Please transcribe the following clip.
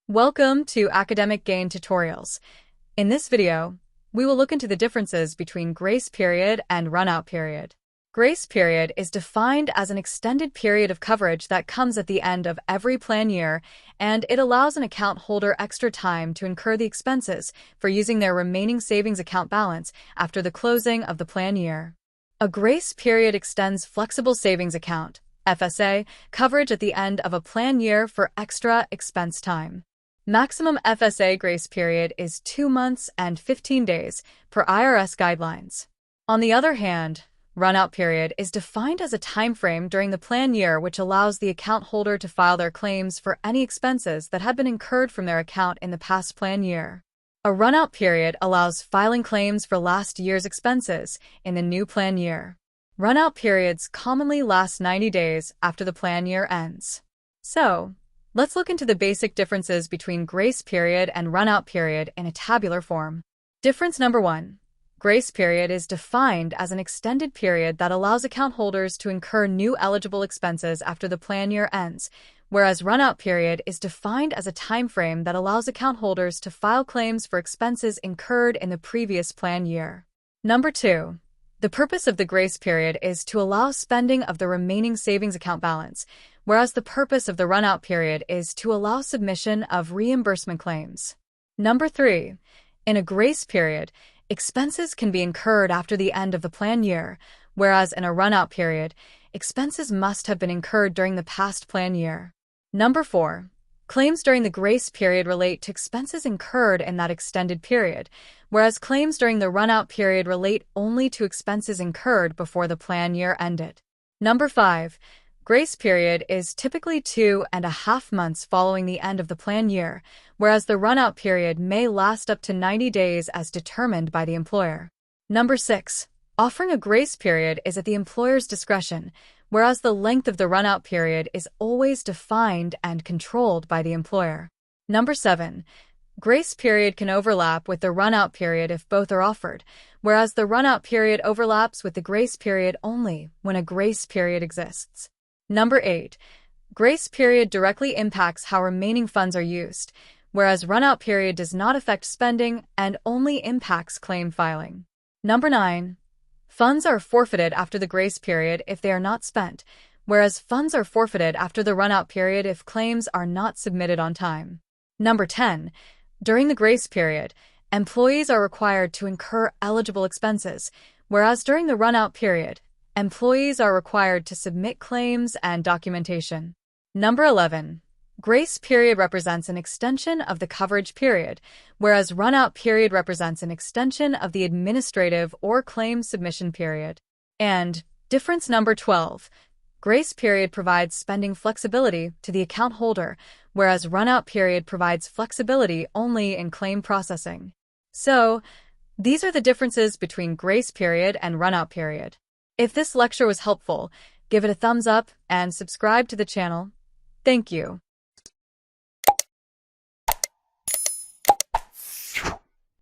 Welcome to Academic Gain Tutorials. In this video, we will look into the differences between grace period and runout period. Grace period is defined as an extended period of coverage that comes at the end of every plan year, and it allows an account holder extra time to incur the expenses for using their remaining savings account balance after the closing of the plan year. A grace period extends flexible savings account FSA coverage at the end of a plan year for extra expense time. Maximum FSA grace period is 2 months and 15 days per IRS guidelines. On the other hand, runout period is defined as a time frame during the plan year which allows the account holder to file their claims for any expenses that had been incurred from their account in the past plan year. A runout period allows filing claims for last year's expenses in the new plan year. Runout periods commonly last 90 days after the plan year ends. So, let's look into the basic differences between grace period and runout period in a tabular form. Difference number 1. Grace period is defined as an extended period that allows account holders to incur new eligible expenses after the plan year ends, whereas runout period is defined as a time frame that allows account holders to file claims for expenses incurred in the previous plan year. Number 2. The purpose of the grace period is to allow spending of the remaining savings account balance, whereas the purpose of the runout period is to allow submission of reimbursement claims. Number 3. In a grace period, expenses can be incurred after the end of the plan year, whereas in a runout period, expenses must have been incurred during the past plan year. Number 4. Claims during the grace period relate to expenses incurred in that extended period, whereas claims during the runout period relate only to expenses incurred before the plan year ended. Number 5. Grace period is typically 2.5 months following the end of the plan year, whereas the runout period may last up to 90 days as determined by the employer. Number 6. Offering a grace period is at the employer's discretion, whereas the length of the runout period is always defined and controlled by the employer. Number 7. Grace period can overlap with the runout period if both are offered, whereas the runout period overlaps with the grace period only when a grace period exists. Number 8. Grace period directly impacts how remaining funds are used, whereas runout period does not affect spending and only impacts claim filing. Number 9. Funds are forfeited after the grace period if they are not spent, whereas funds are forfeited after the runout period if claims are not submitted on time. Number 10. During the grace period, employees are required to incur eligible expenses, whereas during the runout period, employees are required to submit claims and documentation. Number 11. Grace period represents an extension of the coverage period, whereas runout period represents an extension of the administrative or claim submission period. And difference number 12. Grace period provides spending flexibility to the account holder, whereas runout period provides flexibility only in claim processing. So, these are the differences between grace period and runout period. If this lecture was helpful, give it a thumbs up and subscribe to the channel. Thank you.